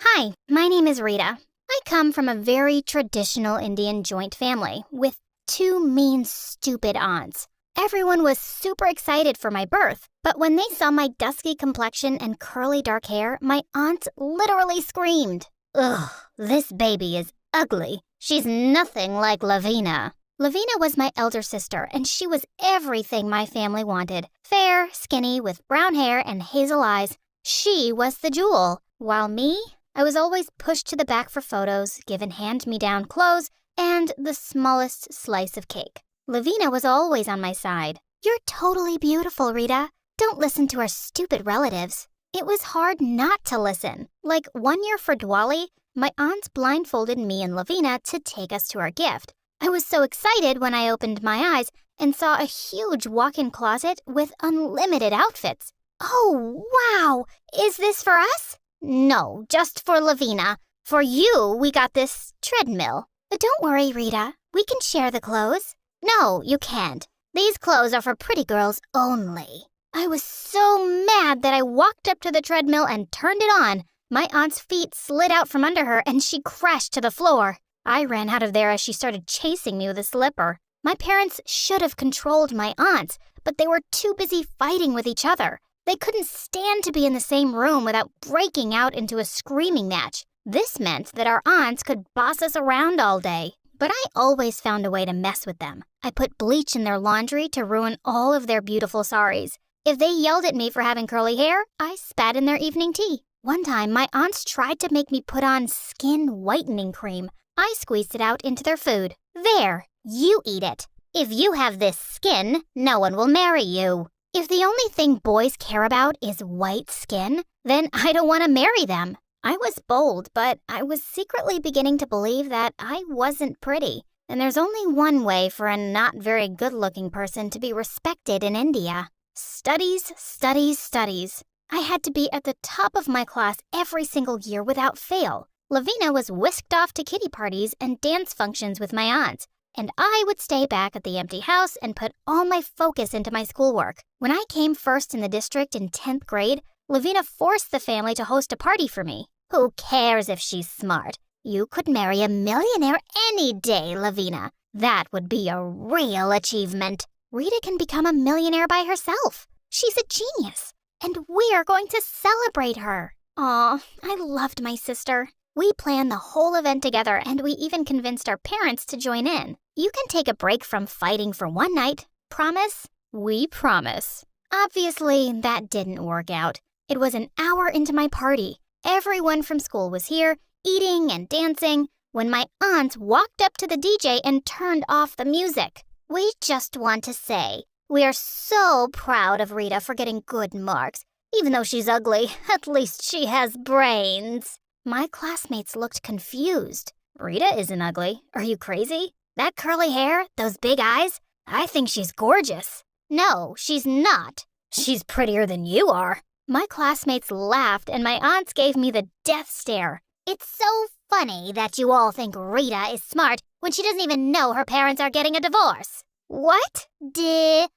Hi, my name is Rita. I come from a very traditional Indian joint family with two mean, stupid aunts. Everyone was super excited for my birth, but when they saw my dusky complexion and curly dark hair, my aunts literally screamed. Ugh, this baby is ugly. She's nothing like Lavina. Lavina was my elder sister, and she was everything my family wanted. Fair, skinny, with brown hair and hazel eyes. She was the jewel, while me, I was always pushed to the back for photos, given hand-me-down clothes, and the smallest slice of cake. Lavina was always on my side. You're totally beautiful, Rita. Don't listen to our stupid relatives. It was hard not to listen. Like 1 year for Diwali, my aunts blindfolded me and Lavina to take us to our gift. I was so excited when I opened my eyes and saw a huge walk-in closet with unlimited outfits. Oh, wow! Is this for us? No, just for Lavina. For you, we got this treadmill. Don't worry, Rita. We can share the clothes. No, you can't. These clothes are for pretty girls only. I was so mad that I walked up to the treadmill and turned it on. My aunt's feet slid out from under her and she crashed to the floor. I ran out of there as she started chasing me with a slipper. My parents should have controlled my aunts, but they were too busy fighting with each other. They couldn't stand to be in the same room without breaking out into a screaming match. This meant that our aunts could boss us around all day. But I always found a way to mess with them. I put bleach in their laundry to ruin all of their beautiful saris. If they yelled at me for having curly hair, I spat in their evening tea. One time, my aunts tried to make me put on skin whitening cream. I squeezed it out into their food. There, you eat it. If you have this skin, no one will marry you. If the only thing boys care about is white skin, then I don't want to marry them. I was bold, but I was secretly beginning to believe that I wasn't pretty. And there's only one way for a not very good-looking person to be respected in India. Studies, studies, studies. I had to be at the top of my class every single year without fail. Lavina was whisked off to kiddie parties and dance functions with my aunts, and I would stay back at the empty house and put all my focus into my schoolwork. When I came first in the district in 10th grade, Lavina forced the family to host a party for me. Who cares if she's smart? You could marry a millionaire any day, Lavina. That would be a real achievement. Rita can become a millionaire by herself. She's a genius, and we're going to celebrate her. Aw, I loved my sister. We planned the whole event together, and we even convinced our parents to join in. You can take a break from fighting for one night. Promise? We promise. Obviously, that didn't work out. It was an hour into my party. Everyone from school was here, eating and dancing, when my aunt walked up to the DJ and turned off the music. We just want to say, we are so proud of Rita for getting good marks. Even though she's ugly, at least she has brains. My classmates looked confused. Rita isn't ugly. Are you crazy? That curly hair, those big eyes, I think she's gorgeous. No, she's not. She's prettier than you are. My classmates laughed and my aunts gave me the death stare. It's so funny that you all think Rita is smart when she doesn't even know her parents are getting a divorce. What? Divorce.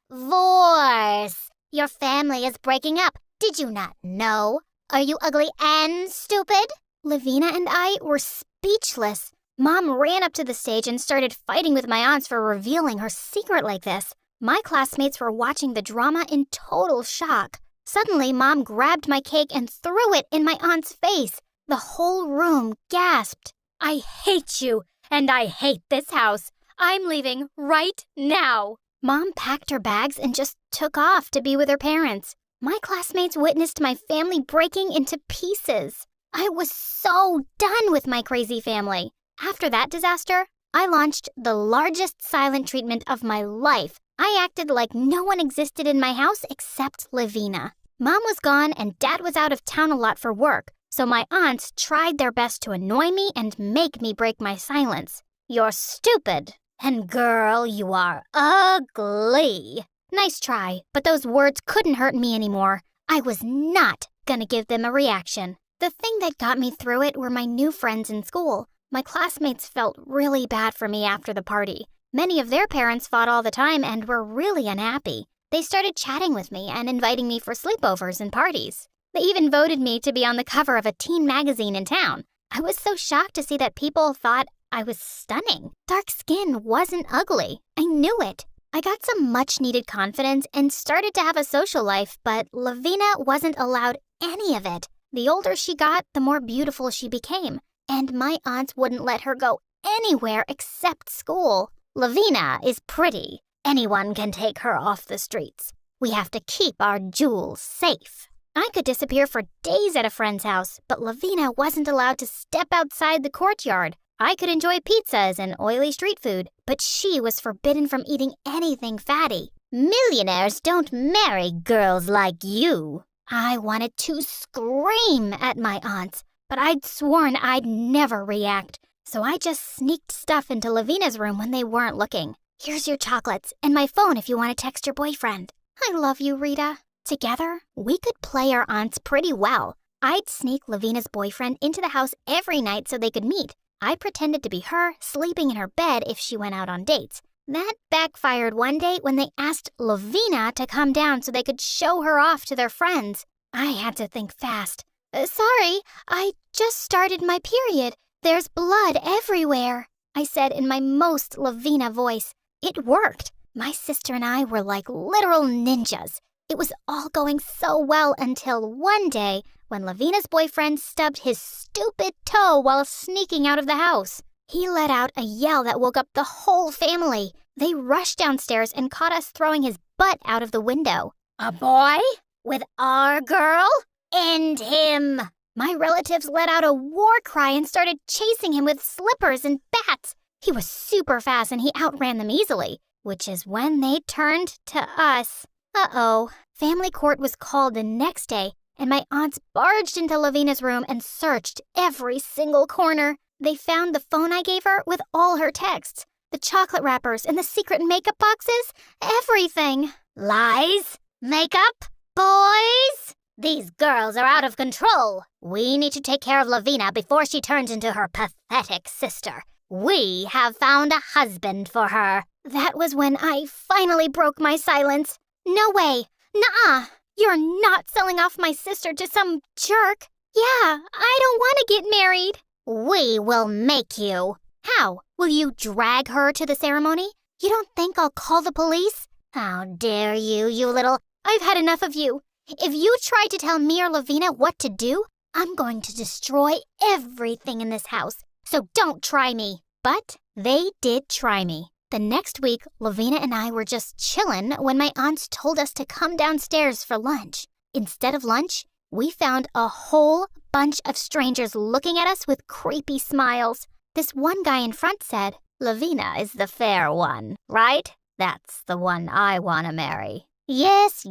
Your family is breaking up. Did you not know? Are you ugly and stupid? Lavina and I were speechless. Mom ran up to the stage and started fighting with my aunts for revealing her secret like this. My classmates were watching the drama in total shock. Suddenly, Mom grabbed my cake and threw it in my aunt's face. The whole room gasped. I hate you, and I hate this house. I'm leaving right now. Mom packed her bags and just took off to be with her parents. My classmates witnessed my family breaking into pieces. I was so done with my crazy family. After that disaster, I launched the largest silent treatment of my life. I acted like no one existed in my house except Lavina. Mom was gone and Dad was out of town a lot for work, so my aunts tried their best to annoy me and make me break my silence. You're stupid. And girl, you are ugly. Nice try, but those words couldn't hurt me anymore. I was not gonna give them a reaction. The thing that got me through it were my new friends in school. My classmates felt really bad for me after the party. Many of their parents fought all the time and were really unhappy. They started chatting with me and inviting me for sleepovers and parties. They even voted me to be on the cover of a teen magazine in town. I was so shocked to see that people thought I was stunning. Dark skin wasn't ugly. I knew it. I got some much-needed confidence and started to have a social life, but Lavina wasn't allowed any of it. The older she got, the more beautiful she became, and my aunts wouldn't let her go anywhere except school. Lavina is pretty. Anyone can take her off the streets. We have to keep our jewels safe. I could disappear for days at a friend's house, but Lavina wasn't allowed to step outside the courtyard. I could enjoy pizzas and oily street food, but she was forbidden from eating anything fatty. Millionaires don't marry girls like you. I wanted to scream at my aunts, but I'd sworn I'd never react. So I just sneaked stuff into Lavina's room when they weren't looking. Here's your chocolates and my phone if you want to text your boyfriend. I love you, Rita. Together, we could play our aunts pretty well. I'd sneak Lavina's boyfriend into the house every night so they could meet. I pretended to be her, sleeping in her bed if she went out on dates. That backfired one day when they asked Lavina to come down so they could show her off to their friends. I had to think fast. Sorry, I just started my period. There's blood everywhere, I said in my most Lavina voice. It worked. My sister and I were like literal ninjas. It was all going so well until one day when Lavina's boyfriend stubbed his stupid toe while sneaking out of the house. He let out a yell that woke up the whole family. They rushed downstairs and caught us throwing his butt out of the window. A boy? With our girl? End him! My relatives let out a war cry and started chasing him with slippers and bats. He was super fast and he outran them easily, which is when they turned to us. Uh-oh. Family court was called the next day, and my aunts barged into Lavina's room and searched every single corner. They found the phone I gave her with all her texts, the chocolate wrappers and the secret makeup boxes, everything. Lies? Makeup? Boys? These girls are out of control. We need to take care of Lavina before she turns into her pathetic sister. We have found a husband for her. That was when I finally broke my silence. No way. Nuh-uh. You're not selling off my sister to some jerk. Yeah, I don't want to get married. We will make you. How? Will you drag her to the ceremony? You don't think I'll call the police? How dare you, you little... I've had enough of you. If you try to tell me or Lavina what to do, I'm going to destroy everything in this house. So don't try me. But they did try me. The next week, Lavina and I were just chillin' when my aunts told us to come downstairs for lunch. Instead of lunch, we found a whole bunch of strangers looking at us with creepy smiles. This one guy in front said, Lavina is the fair one, right? That's the one I want to marry. Yes,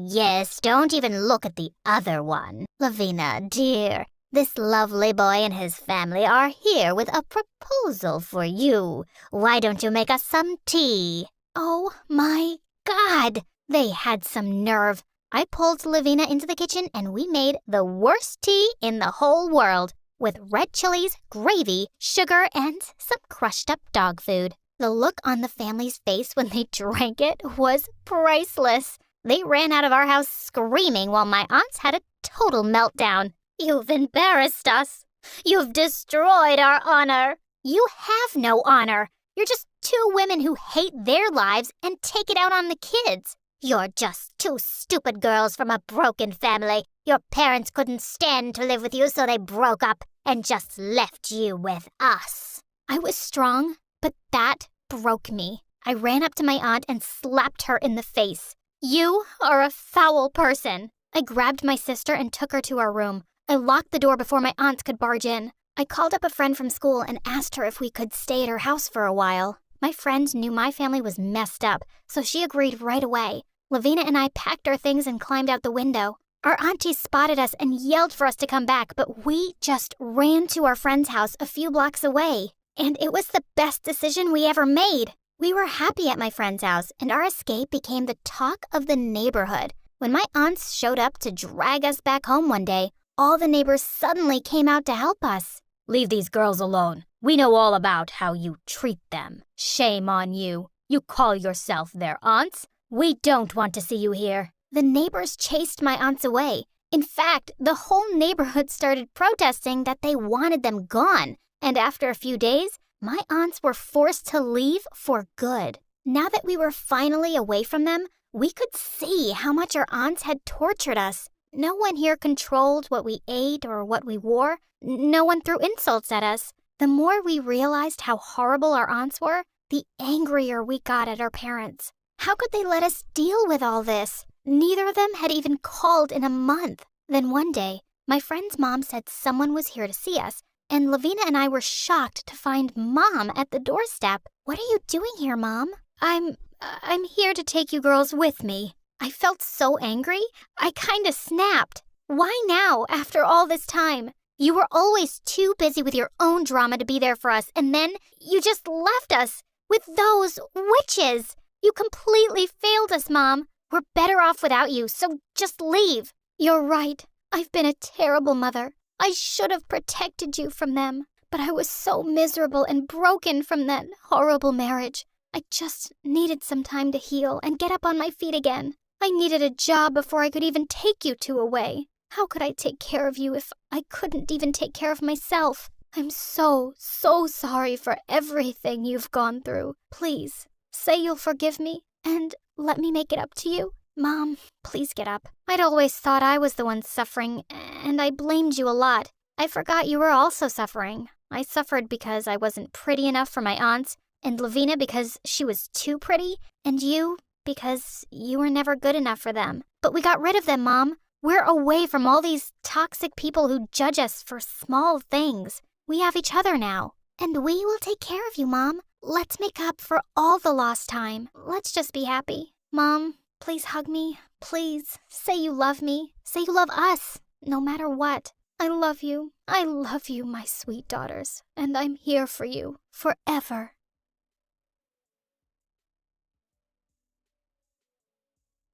don't even look at the other one. Lavina, dear, this lovely boy and his family are here with a proposal for you. Why don't you make us some tea? Oh my God, they had some nerve. I pulled Lavina into the kitchen and we made the worst tea in the whole world with red chilies, gravy, sugar, and some crushed up dog food. The look on the family's face when they drank it was priceless. They ran out of our house screaming while my aunts had a total meltdown. You've embarrassed us. You've destroyed our honor. You have no honor. You're just two women who hate their lives and take it out on the kids. You're just two stupid girls from a broken family. Your parents couldn't stand to live with you, so they broke up and just left you with us. I was strong, but that broke me. I ran up to my aunt and slapped her in the face. You are a foul person. I grabbed my sister and took her to our room. I locked the door before my aunts could barge in. I called up a friend from school and asked her if we could stay at her house for a while. My friend knew my family was messed up, so she agreed right away. Lavina and I packed our things and climbed out the window. Our aunties spotted us and yelled for us to come back, but we just ran to our friend's house a few blocks away. And it was the best decision we ever made. We were happy at my friend's house, and our escape became the talk of the neighborhood. When my aunts showed up to drag us back home one day, all the neighbors suddenly came out to help us. Leave these girls alone. We know all about how you treat them. Shame on you. You call yourself their aunts? We don't want to see you here. The neighbors chased my aunts away, In fact, the whole neighborhood started protesting that they wanted them gone. And after a few days, my aunts were forced to leave for good. Now that we were finally away from them, we could see how much our aunts had tortured us. No one here controlled what we ate or what we wore. No one threw insults at us. The more we realized how horrible our aunts were, the angrier we got at our parents. How could they let us deal with all this? Neither of them had even called in a month. Then one day, my friend's mom said someone was here to see us, and Lavina and I were shocked to find Mom at the doorstep. "What are you doing here, Mom?" I'm here to take you girls with me." I felt so angry, I kinda snapped. "Why now, after all this time? You were always too busy with your own drama to be there for us, and then you just left us with those witches. You completely failed us, Mom. We're better off without you, so just leave." "You're right. I've been a terrible mother. I should have protected you from them. But I was so miserable and broken from that horrible marriage. I just needed some time to heal and get up on my feet again. I needed a job before I could even take you two away. How could I take care of you if I couldn't even take care of myself? I'm so sorry for everything you've gone through. Please, say you'll forgive me and let me make it up to you." "Mom, please get up. I'd always thought I was the one suffering, and I blamed you a lot. I forgot you were also suffering. I suffered because I wasn't pretty enough for my aunts, and Lavina because she was too pretty, and you because you were never good enough for them. But we got rid of them, Mom. We're away from all these toxic people who judge us for small things. We have each other now. And we will take care of you, Mom. Let's make up for all the lost time. Let's just be happy. Mom, please hug me. Please, say you love me. Say you love us, no matter what. I love you. I love you, my sweet daughters. And I'm here for you forever."